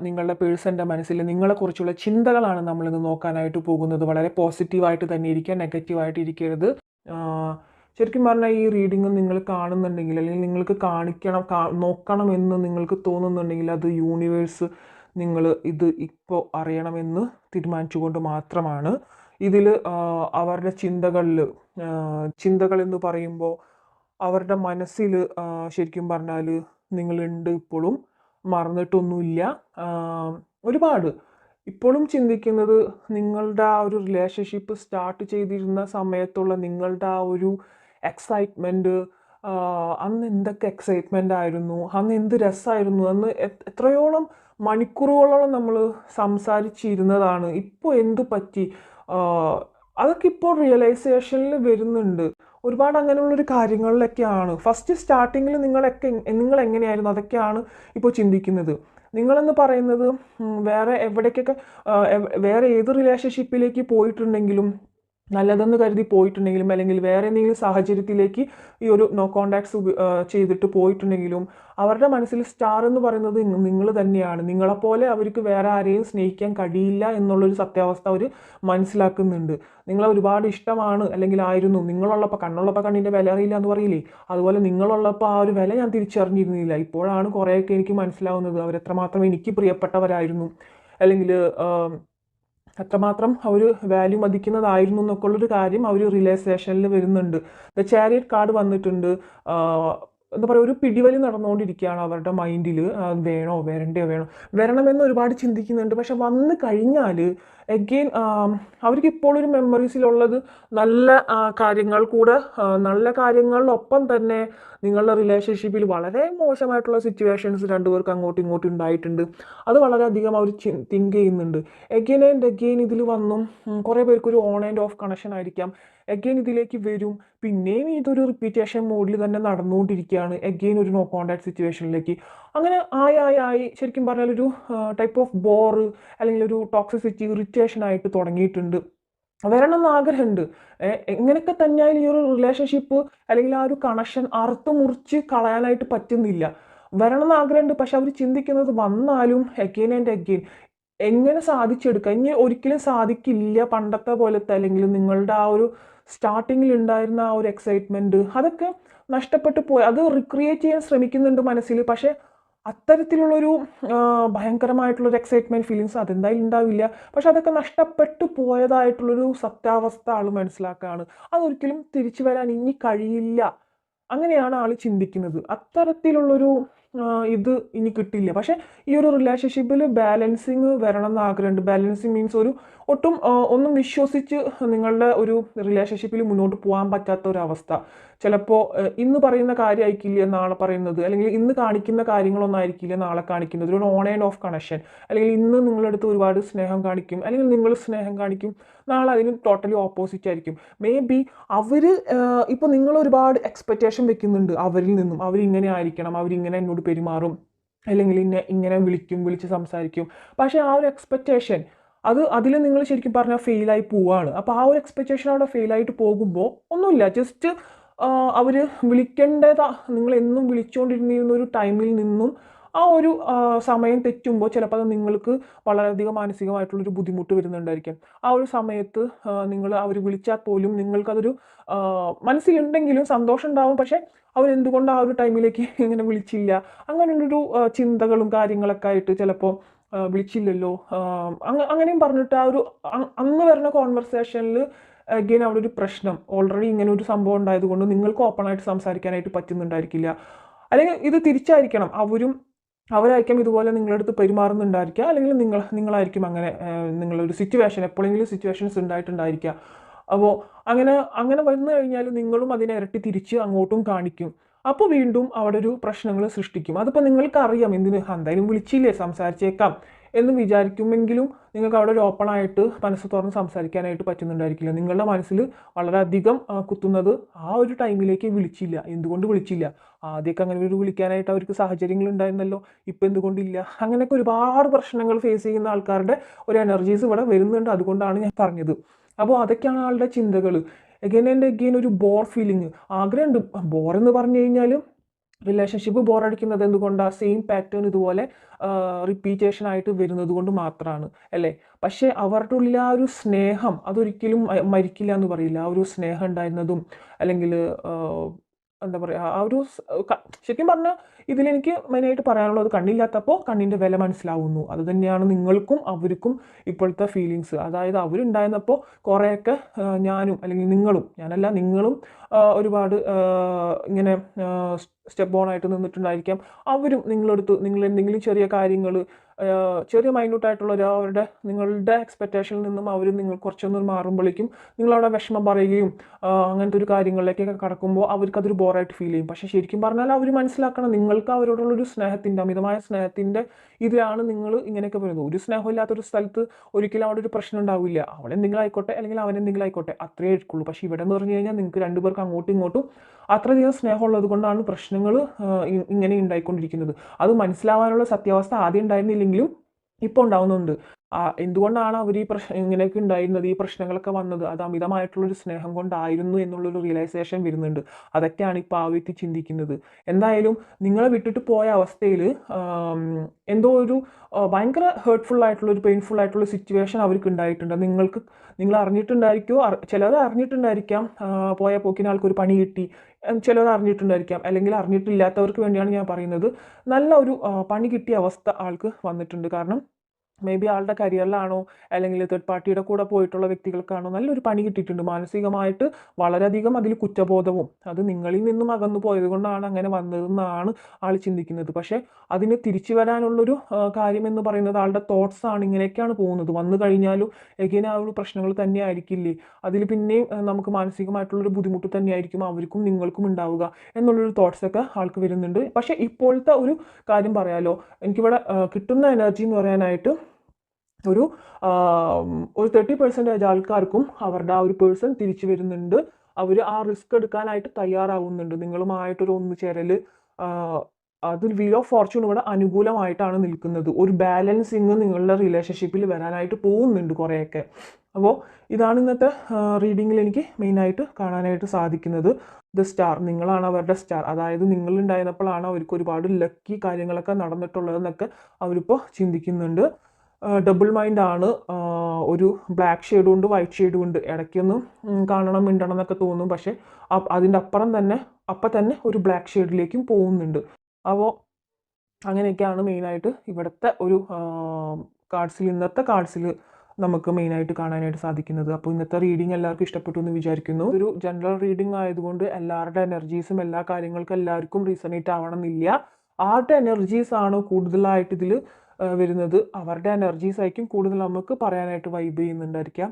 നിങ്ങളുടെ പേഴ്സൻ്റെ മനസ്സിൽ നിങ്ങളെക്കുറിച്ചുള്ള ചിന്തകളാണ് നമ്മളിന്ന് നോക്കാനായിട്ട് പോകുന്നത്. വളരെ പോസിറ്റീവായിട്ട് തന്നെ ഇരിക്കുക, നെഗറ്റീവായിട്ട് ഇരിക്കരുത്. ശരിക്കും പറഞ്ഞാൽ ഈ റീഡിങ് നിങ്ങൾ കാണുന്നുണ്ടെങ്കിൽ അല്ലെങ്കിൽ നിങ്ങൾക്ക് നോക്കണമെന്ന് നിങ്ങൾക്ക് തോന്നുന്നുണ്ടെങ്കിൽ അത് യൂണിവേഴ്സ് നിങ്ങൾ ഇത് ഇപ്പോൾ അറിയണമെന്ന് തീരുമാനിച്ചുകൊണ്ട് മാത്രമാണ്. ഇതിൽ അവരുടെ ചിന്തകൾ എന്ന് പറയുമ്പോൾ അവരുടെ മനസ്സിൽ ശരിക്കും പറഞ്ഞാൽ നിങ്ങളുണ്ട്, ഇപ്പോഴും മറന്നിട്ടൊന്നുമില്ല. ഒരുപാട് ഇപ്പോഴും ചിന്തിക്കുന്നത് നിങ്ങളുടെ ആ ഒരു റിലേഷൻഷിപ്പ് സ്റ്റാർട്ട് ചെയ്തിരുന്ന സമയത്തുള്ള നിങ്ങളുടെ ആ ഒരു എക്സൈറ്റ്മെൻറ്റ്, അന്ന് എന്തൊക്കെ എക്സൈറ്റ്മെൻ്റ് ആയിരുന്നു, അന്ന് എന്ത് രസമായിരുന്നു, അന്ന് എത്രയോളം മണിക്കൂറുകളോളം നമ്മൾ സംസാരിച്ചിരുന്നതാണ്. ഇപ്പോൾ എന്ത് പറ്റി, അതൊക്കെ ഇപ്പോൾ റിയലൈസേഷനിൽ വരുന്നുണ്ട്. ഒരുപാട് അങ്ങനെയുള്ളൊരു കാര്യങ്ങളിലൊക്കെയാണ് ഫസ്റ്റ് സ്റ്റാർട്ടിങ്ങിൽ നിങ്ങൾ എങ്ങനെയായിരുന്നു അതൊക്കെയാണ് ഇപ്പോൾ ചിന്തിക്കുന്നത്. നിങ്ങളെന്ന് പറയുന്നത് വേറെ ഏത് റിലേഷൻഷിപ്പിലേക്ക് പോയിട്ടുണ്ടെങ്കിലും, നല്ലതെന്ന് കരുതി പോയിട്ടുണ്ടെങ്കിലും, അല്ലെങ്കിൽ വേറെ എന്തെങ്കിലും സാഹചര്യത്തിലേക്ക് ഈ ഒരു നോ കോണ്ടാക്ട്സ് ചെയ്തിട്ട് പോയിട്ടുണ്ടെങ്കിലും, അവരുടെ മനസ്സിൽ സ്റ്റാർ എന്ന് പറയുന്നത് നിങ്ങൾ തന്നെയാണ്. നിങ്ങളെപ്പോലെ അവർക്ക് വേറെ ആരെയും സ്നേഹിക്കാൻ കഴിയില്ല എന്നുള്ളൊരു സത്യാവസ്ഥ അവർ മനസ്സിലാക്കുന്നുണ്ട്. നിങ്ങളെ ഒരുപാട് ഇഷ്ടമാണ് അല്ലെങ്കിൽ ആയിരുന്നു. കണ്ണുള്ളപ്പോൾ കണ്ണിൻ്റെ വില അറിയില്ല എന്ന് പറയില്ലേ, അതുപോലെ നിങ്ങളുള്ളപ്പോൾ ആ ഒരു വില ഞാൻ തിരിച്ചറിഞ്ഞിരുന്നില്ല. ഇപ്പോഴാണ് കുറേയൊക്കെ എനിക്ക് മനസ്സിലാവുന്നത് അവരെത്രമാത്രം എനിക്ക് പ്രിയപ്പെട്ടവരായിരുന്നു, അല്ലെങ്കിൽ അത്രമാത്രം അവർ വാല്യൂ മതിക്കുന്നതായിരുന്നു എന്നൊക്കെ ഉള്ളൊരു കാര്യം അവർ റിയലൈസേഷനിൽ വരുന്നുണ്ട്. ദ ചാരിയറ്റ് കാർഡ് വന്നിട്ടുണ്ട്. എന്താ പറയുക, ഒരു പിടിവലി നടന്നുകൊണ്ടിരിക്കുകയാണ് അവരുടെ മൈൻഡിൽ. വേണോ വരണമെന്ന് ഒരുപാട് ചിന്തിക്കുന്നുണ്ട്. പക്ഷെ വന്നു കഴിഞ്ഞാൽ എഗെയിൻ അവർക്ക് ഇപ്പോൾ ഒരു മെമ്മറീസിലുള്ളത് നല്ല നല്ല കാര്യങ്ങളിലൊപ്പം തന്നെ നിങ്ങളുടെ റിലേഷൻഷിപ്പിൽ വളരെ മോശമായിട്ടുള്ള സിറ്റുവേഷൻസ് രണ്ടുപേർക്ക് അങ്ങോട്ടും ഇങ്ങോട്ടും ഉണ്ടായിട്ടുണ്ട്. അത് വളരെയധികം അവർ തിങ്ക് ചെയ്യുന്നുണ്ട്. എഗെയിൻ ആൻഡ് എഗെയിൻ ഇതിൽ വന്നും കുറേ പേർക്കൊരു ഓൺ ആൻഡ് ഓഫ് കണക്ഷൻ ആയിരിക്കാം. എഗെയിൻ ഇതിലേക്ക് വരും, പിന്നെയും ഇതൊരു റിപ്പീറ്റേഷൻ മോഡിൽ തന്നെ നടന്നുകൊണ്ടിരിക്കുകയാണ്. എഗെയിൻ ഒരു നോ കോണ്ടാക്ട് സിറ്റുവേഷനിലേക്ക് അങ്ങനെ ആയി ശരിക്കും പറഞ്ഞാൽ ഒരു ടൈപ്പ് ഓഫ് ബോറ് അല്ലെങ്കിൽ ഒരു ടോക്സിസിറ്റി, ഇറിറ്റേഷൻ ആയിട്ട് തുടങ്ങിയിട്ടുണ്ട്. വരണമെന്ന് ആഗ്രഹമുണ്ട്. എങ്ങനെയൊക്കെ തന്നെയായാലും ഈ ഒരു റിലേഷൻഷിപ്പ് അല്ലെങ്കിൽ ആ ഒരു കണക്ഷൻ മുറിച്ച് കളയാനായിട്ട് പറ്റുന്നില്ല. വരണമെന്ന് ആഗ്രഹമുണ്ട്. പക്ഷെ അവർ ചിന്തിക്കുന്നത് വന്നാലും എഗെയിൻ ആൻഡ് എഗെയിൻ എങ്ങനെ സാധിച്ചെടുക്കുക, ഇനി ഒരിക്കലും സാധിക്കില്ല പണ്ടത്തെ പോലത്തെ, അല്ലെങ്കിൽ നിങ്ങളുടെ ആ ഒരു സ്റ്റാർട്ടിങ്ങിൽ ഉണ്ടായിരുന്ന ആ ഒരു എക്സൈറ്റ്മെൻറ്റ് അതൊക്കെ നഷ്ടപ്പെട്ടു പോയി. അത് റിക്രിയേറ്റ് ചെയ്യാൻ ശ്രമിക്കുന്നുണ്ട് മനസ്സിൽ. പക്ഷേ അത്തരത്തിലുള്ളൊരു ഭയങ്കരമായിട്ടുള്ളൊരു എക്സൈറ്റ്മെൻറ്റ് ഫീലിങ്സ് അതെന്തായാലും ഉണ്ടാവില്ല. പക്ഷെ അതൊക്കെ നഷ്ടപ്പെട്ടു പോയതായിട്ടുള്ളൊരു സത്യാവസ്ഥ ആൾ മനസ്സിലാക്കുകയാണ്. അതൊരിക്കലും തിരിച്ചു വരാൻ ഇനി കഴിയില്ല, അങ്ങനെയാണ് ആൾ ചിന്തിക്കുന്നത്. അത്തരത്തിലുള്ളൊരു ഇത് ഇനി കിട്ടില്ല. പക്ഷേ ഈ ഒരു റിലേഷൻഷിപ്പിൽ ബാലൻസിങ് വരണം എന്ന് ആഗ്രഹമുണ്ട്. ബാലൻസിങ് മീൻസ് ഒന്നും വിശ്വസിച്ച് നിങ്ങളുടെ ഒരു റിലേഷൻഷിപ്പിൽ മുന്നോട്ട് പോകാൻ പറ്റാത്ത ഒരവസ്ഥ. ചിലപ്പോൾ ഇന്ന് പറയുന്ന കാര്യമായിരിക്കില്ല നാളെ പറയുന്നത്, അല്ലെങ്കിൽ ഇന്ന് കാണിക്കുന്ന കാര്യങ്ങളൊന്നും ആയിരിക്കില്ല നാളെ കാണിക്കുന്നത്. ഒരു ഓൺ ആൻഡ് ഓഫ് കണക്ഷൻ, അല്ലെങ്കിൽ ഇന്ന് നിങ്ങളടുത്ത് ഒരുപാട് സ്നേഹം കാണിക്കും, അല്ലെങ്കിൽ നിങ്ങൾ സ്നേഹം കാണിക്കും, നാളെ അതിന് ടോട്ടലി ഓപ്പോസിറ്റ് ആയിരിക്കും. മേ ബി അവർ ഇപ്പോൾ നിങ്ങൾ ഒരുപാട് എക്സ്പെക്റ്റേഷൻ വെക്കുന്നുണ്ട് അവരിൽ നിന്നും. അവരിങ്ങനെ ആയിരിക്കണം, അവരിങ്ങനെ എന്നോട് പെരുമാറും, അല്ലെങ്കിൽ ഇങ്ങനെ വിളിച്ച് സംസാരിക്കും. പക്ഷേ ആ ഒരു എക്സ്പെക്റ്റേഷൻ അതിൽ നിങ്ങൾ ശരിക്കും പറഞ്ഞാൽ ഫെയിലായി പോവുകയാണ്. അപ്പോൾ ആ ഒരു എക്സ്പെക്റ്റേഷൻ അവിടെ ഫെയിലായിട്ട് പോകുമ്പോൾ ഒന്നുമില്ല, ജസ്റ്റ് അവർ നിങ്ങൾ എന്നും വിളിച്ചുകൊണ്ടിരുന്നിരുന്ന ഒരു ടൈമിൽ നിന്നും ആ ഒരു സമയം തെറ്റുമ്പോൾ ചിലപ്പോൾ അത് നിങ്ങൾക്ക് വളരെയധികം മാനസികമായിട്ടുള്ളൊരു ബുദ്ധിമുട്ട് വരുന്നുണ്ടായിരിക്കും. ആ ഒരു സമയത്ത് അവർ വിളിച്ചാൽ പോലും നിങ്ങൾക്കതൊരു മനസ്സിലുണ്ടെങ്കിലും സന്തോഷം ഉണ്ടാവും. പക്ഷേ അവരെന്തുകൊണ്ട് ആ ഒരു ടൈമിലേക്ക് ഇങ്ങനെ വിളിച്ചില്ല, അങ്ങനെയുള്ളൊരു ചിന്തകളും കാര്യങ്ങളൊക്കെ ആയിട്ട് ചിലപ്പോൾ വിളിച്ചില്ലല്ലോ, അങ്ങനെയും പറഞ്ഞിട്ട് ആ ഒരു അന്ന് വരുന്ന കോൺവെർസേഷനിൽ അഗെയിൻ അവിടെ ഒരു പ്രശ്നം. ഓൾറെഡി ഇങ്ങനെ ഒരു സംഭവം ഉണ്ടായതുകൊണ്ട് നിങ്ങൾക്ക് ഓപ്പണായിട്ട് സംസാരിക്കാനായിട്ട് പറ്റുന്നുണ്ടായിരിക്കില്ല. അല്ലെങ്കിൽ ഇത് തിരിച്ചായിരിക്കണം, അവരായിരിക്കും ഇതുപോലെ നിങ്ങളടുത്ത് പെരുമാറുന്നുണ്ടായിരിക്കുക, അല്ലെങ്കിൽ നിങ്ങളായിരിക്കും അങ്ങനെ നിങ്ങളൊരു സിറ്റുവേഷൻ എപ്പോഴെങ്കിലും സിറ്റുവേഷൻസ് ഉണ്ടായിട്ടുണ്ടായിരിക്കുക. അപ്പോൾ അങ്ങനെ വന്നു കഴിഞ്ഞാൽ നിങ്ങളും അതിനെ ഇരട്ടി തിരിച്ച് അങ്ങോട്ടും കാണിക്കും. അപ്പോൾ വീണ്ടും അവിടെ ഒരു പ്രശ്നങ്ങൾ സൃഷ്ടിക്കും. അതിപ്പോൾ നിങ്ങൾക്കറിയാം, എന്തായാലും വിളിച്ചില്ലേ സംസാരിച്ചേക്കാം എന്ന് വിചാരിക്കുമെങ്കിലും നിങ്ങൾക്ക് അവിടെ ഒരു ഓപ്പണായിട്ട് മനസ്സ് തുറന്ന് സംസാരിക്കാനായിട്ട് പറ്റുന്നുണ്ടായിരിക്കില്ല. നിങ്ങളുടെ മനസ്സിൽ വളരെയധികം കുത്തുന്നത് ആ ഒരു ടൈമിലേക്ക് വിളിച്ചില്ല, എന്തുകൊണ്ട് വിളിച്ചില്ല, ആദ്യമൊക്കെ അങ്ങനെ ഒരു വിളിക്കാനായിട്ട് അവർക്ക് സാഹചര്യങ്ങൾ ഉണ്ടായിരുന്നല്ലോ, ഇപ്പം എന്തുകൊണ്ടില്ല, അങ്ങനെയൊക്കെ ഒരുപാട് പ്രശ്നങ്ങൾ ഫേസ് ചെയ്യുന്ന ആൾക്കാരുടെ ഒരു എനർജീസ് ഇവിടെ വരുന്നുണ്ട്. അതുകൊണ്ടാണ് ഞാൻ പറഞ്ഞത്. അപ്പോൾ അതൊക്കെയാണ് ആളുടെ ചിന്തകൾ. എഗെയിൻ ആൻഡ് എഗെയിൻ ഒരു ബോർ ഫീലിംഗ്, ആഗ്രഹമുണ്ട്. ബോർ എന്ന് പറഞ്ഞു കഴിഞ്ഞാൽ റിലേഷൻഷിപ്പ് ബോറടിക്കുന്നത് എന്തുകൊണ്ടാണ്? സെയിം പാറ്റേൺ ഇതുപോലെ റിപ്പീറ്റേഷൻ ആയിട്ട് വരുന്നത് കൊണ്ട് മാത്രമാണ് അല്ലേ? പക്ഷേ അവരുടെ ഉള്ളിൽ ആ ഒരു സ്നേഹം അതൊരിക്കലും മരിക്കില്ല എന്ന് പറയില്ല. ആ ഒരു സ്നേഹം ഉണ്ടായിരുന്നതും അല്ലെങ്കിൽ എന്താ പറയുക, ആ ഒരു ശരിക്കും പറഞ്ഞാൽ ഇതിലെനിക്ക് മെയിനായിട്ട് പറയാനുള്ളത് കണ്ണില്ലാത്തപ്പോൾ കണ്ണിൻ്റെ വില മനസ്സിലാവുന്നു. അത് തന്നെയാണ് നിങ്ങൾക്കും അവർക്കും ഇപ്പോഴത്തെ ഫീലിങ്സ്. അതായത് അവരുണ്ടായിരുന്നപ്പോൾ കുറേയൊക്കെ ഞാനും അല്ലെങ്കിൽ നിങ്ങളും, ഞാനല്ല നിങ്ങളും ഒരുപാട് ഇങ്ങനെ സ്റ്റെപ്പ് ഓൺ ആയിട്ട് നിന്നിട്ടുണ്ടായിരിക്കാം. അവരും നിങ്ങൾ എന്തെങ്കിലും ചെറിയ കാര്യങ്ങൾ ചെറിയ മൈന്യൂട്ടായിട്ടുള്ള അവരുടെ നിങ്ങളുടെ എക്സ്പെക്റ്റേഷനിൽ നിന്നും അവർ നിങ്ങൾ കുറച്ചൊന്ന് മാറുമ്പോഴേക്കും നിങ്ങളവിടെ വിഷമം പറയുകയും അങ്ങനത്തെ ഒരു കാര്യങ്ങളിലേക്കൊക്കെ കടക്കുമ്പോൾ അവർക്കതൊരു ബോറായിട്ട് ഫീൽ ചെയ്യും. പക്ഷേ ശരിക്കും പറഞ്ഞാൽ അവർ മനസ്സിലാക്കണം, നിങ്ങൾക്ക് അവരോടുള്ളൊരു സ്നേഹത്തിൻ്റെ അമിതമായ സ്നേഹത്തിൻ്റെ ഇതിലാണ് നിങ്ങൾ ഇങ്ങനെയൊക്കെ പറയുന്നത്. ഒരു സ്നേഹമില്ലാത്തൊരു സ്ഥലത്ത് ഒരിക്കലും അവിടെ ഒരു പ്രശ്നം ഉണ്ടാവില്ല. അവൾ എന്തെങ്കിലും ആയിക്കോട്ടെ അല്ലെങ്കിൽ അവൻ എന്തെങ്കിലും ആയിക്കോട്ടെ, അത്രയേ ആയിരിക്കുള്ളൂ. പക്ഷേ ഇവിടെ എന്ന് പറഞ്ഞു കഴിഞ്ഞാൽ നിങ്ങൾക്ക് രണ്ടുപേർക്ക് അങ്ങോട്ടും ഇങ്ങോട്ടും അത്രയധികം സ്നേഹമുള്ളത് കൊണ്ടാണ് പ്രശ്നങ്ങൾ ഇങ്ങനെ ഉണ്ടായിക്കൊണ്ടിരിക്കുന്നത്. അത് മനസ്സിലാവാനുള്ള സത്യാവസ്ഥ ആദ്യം ഉണ്ടായിരുന്നില്ലെങ്കിലും ഇപ്പോൾ ഉണ്ടാവുന്നുണ്ട്. എന്തുകൊണ്ടാണ് അവർ ഈ ഇങ്ങനെയൊക്കെ ഉണ്ടായിരുന്നത്, ഈ പ്രശ്നങ്ങളൊക്കെ വന്നത്? അത് അമിതമായിട്ടുള്ളൊരു സ്നേഹം കൊണ്ടായിരുന്നു എന്നുള്ളൊരു റിയലൈസേഷൻ വരുന്നുണ്ട്. അതൊക്കെയാണ് ഇപ്പോൾ ആ വ്യക്തി ചിന്തിക്കുന്നത്. എന്തായാലും നിങ്ങളെ വിട്ടിട്ട് പോയ അവസ്ഥയിൽ എന്തോ ഒരു ഭയങ്കര ഹേർട്ട്ഫുൾ ആയിട്ടുള്ള ഒരു പെയിൻഫുൾ ആയിട്ടുള്ള സിറ്റുവേഷൻ അവർക്ക് ഉണ്ടായിട്ടുണ്ട്. നിങ്ങൾ അറിഞ്ഞിട്ടുണ്ടായിരിക്കുമോ, ചിലർ അറിഞ്ഞിട്ടുണ്ടായിരിക്കാം പോയ പോക്കിന് ആൾക്കൊരു പണി കിട്ടി, ചിലർ അറിഞ്ഞിട്ടുണ്ടായിരിക്കാം. അല്ലെങ്കിൽ അറിഞ്ഞിട്ടില്ലാത്തവർക്ക് വേണ്ടിയാണ് ഞാൻ പറയുന്നത്. നല്ല ഒരു പണി കിട്ടിയ അവസ്ഥ ആൾക്ക് വന്നിട്ടുണ്ട്. കാരണം മേ ബി ആളുടെ കരിയറിലാണോ അല്ലെങ്കിൽ തേർഡ് പാർട്ടിയുടെ കൂടെ പോയിട്ടുള്ള വ്യക്തികൾക്കാണോ നല്ലൊരു പണി കിട്ടിയിട്ടുണ്ട്. മാനസികമായിട്ട് വളരെയധികം അതിൽ കുറ്റബോധവും അത് നിങ്ങളിൽ നിന്നും അകന്നു പോയത് കൊണ്ടാണ് അങ്ങനെ വന്നതെന്നാണ് ആൾ ചിന്തിക്കുന്നത്. പക്ഷേ അതിന് തിരിച്ചു വരാനുള്ളൊരു കാര്യം എന്ന് പറയുന്നത് ആളുടെ തോട്ട്സ് ആണ്. ഇങ്ങനെയൊക്കെയാണ് പോകുന്നത്. വന്നു കഴിഞ്ഞാലും എഗെയിൻ ആ ഒരു പ്രശ്നങ്ങൾ തന്നെ ആയിരിക്കില്ലേ, അതിൽ പിന്നെയും നമുക്ക് മാനസികമായിട്ടുള്ളൊരു ബുദ്ധിമുട്ട് തന്നെയായിരിക്കും അവർക്കും നിങ്ങൾക്കും ഉണ്ടാവുക എന്നുള്ളൊരു തോട്ട്സൊക്കെ ആൾക്ക് വരുന്നുണ്ട്. പക്ഷേ ഇപ്പോഴത്തെ ഒരു കാര്യം പറയാലോ, എനിക്കിവിടെ കിട്ടുന്ന എനർജി എന്ന് പറയാനായിട്ട് ഒരു 30% ആൾക്കാർക്കും അവരുടെ ആ ഒരു പേഴ്സൺ തിരിച്ചു വരുന്നുണ്ട്. അവർ ആ റിസ്ക് എടുക്കാനായിട്ട് തയ്യാറാവുന്നുണ്ട്. നിങ്ങളുമായിട്ടൊരു ഒന്നുചേരൽ, അതിൽ വീൽ ഓഫ് ഫോർച്യൂൺ ഇവിടെ അനുകൂലമായിട്ടാണ് നിൽക്കുന്നത്. ഒരു ബാലൻസിങ് നിങ്ങളുടെ റിലേഷൻഷിപ്പിൽ വരാനായിട്ട് പോകുന്നുണ്ട് കുറേയൊക്കെ. അപ്പോൾ ഇതാണ് ഇന്നത്തെ റീഡിങ്ങിൽ എനിക്ക് മെയിനായിട്ട് കാണാനായിട്ട് സാധിക്കുന്നത്. ദ സ്റ്റാർ, നിങ്ങളാണ് അവരുടെ സ്റ്റാർ. അതായത് നിങ്ങളുണ്ടായിരുന്നപ്പോഴാണ് അവർക്ക് ഒരുപാട് ലക്കി കാര്യങ്ങളൊക്കെ നടന്നിട്ടുള്ളതെന്നൊക്കെ അവരിപ്പോൾ ചിന്തിക്കുന്നുണ്ട്. ഡബിൾ മൈൻഡ് ആണ്. ഒരു ബ്ലാക്ക് ഷെയ്ഡും ഉണ്ട് വൈറ്റ് ഷെയ്ഡും ഉണ്ട്. ഇടയ്ക്കൊന്ന് കാണണം മിണ്ടണം എന്നൊക്കെ തോന്നും. പക്ഷേ അതിൻ്റെ അപ്പുറം തന്നെ അപ്പം തന്നെ ഒരു ബ്ലാക്ക് ഷെയ്ഡിലേക്കും പോകുന്നുണ്ട്. അപ്പോൾ അങ്ങനെയൊക്കെയാണ് മെയിനായിട്ട് ഇവിടുത്തെ ഒരു ഇന്നത്തെ കാർഡ്സിൽ നമുക്ക് മെയിനായിട്ട് കാണാനായിട്ട് സാധിക്കുന്നത്. അപ്പോൾ ഇന്നത്തെ റീഡിങ് എല്ലാവർക്കും ഇഷ്ടപ്പെട്ടു എന്ന് വിചാരിക്കുന്നു. ഒരു ജനറൽ റീഡിംഗ് ആയതുകൊണ്ട് എല്ലാവരുടെ എനർജീസും എല്ലാ കാര്യങ്ങൾക്കും എല്ലാവർക്കും റീസണേറ്റ് ആവണമെന്നില്ല. ആരുടെ എനർജീസ് ആണ് കൂടുതലായിട്ട് ഇതിൽ വരുന്നത്, അവരുടെ എനർജീസ് ആയിരിക്കും കൂടുതൽ നമുക്ക് പറയാനായിട്ട് വൈബ് ചെയ്യുന്നുണ്ടായിരിക്കാം.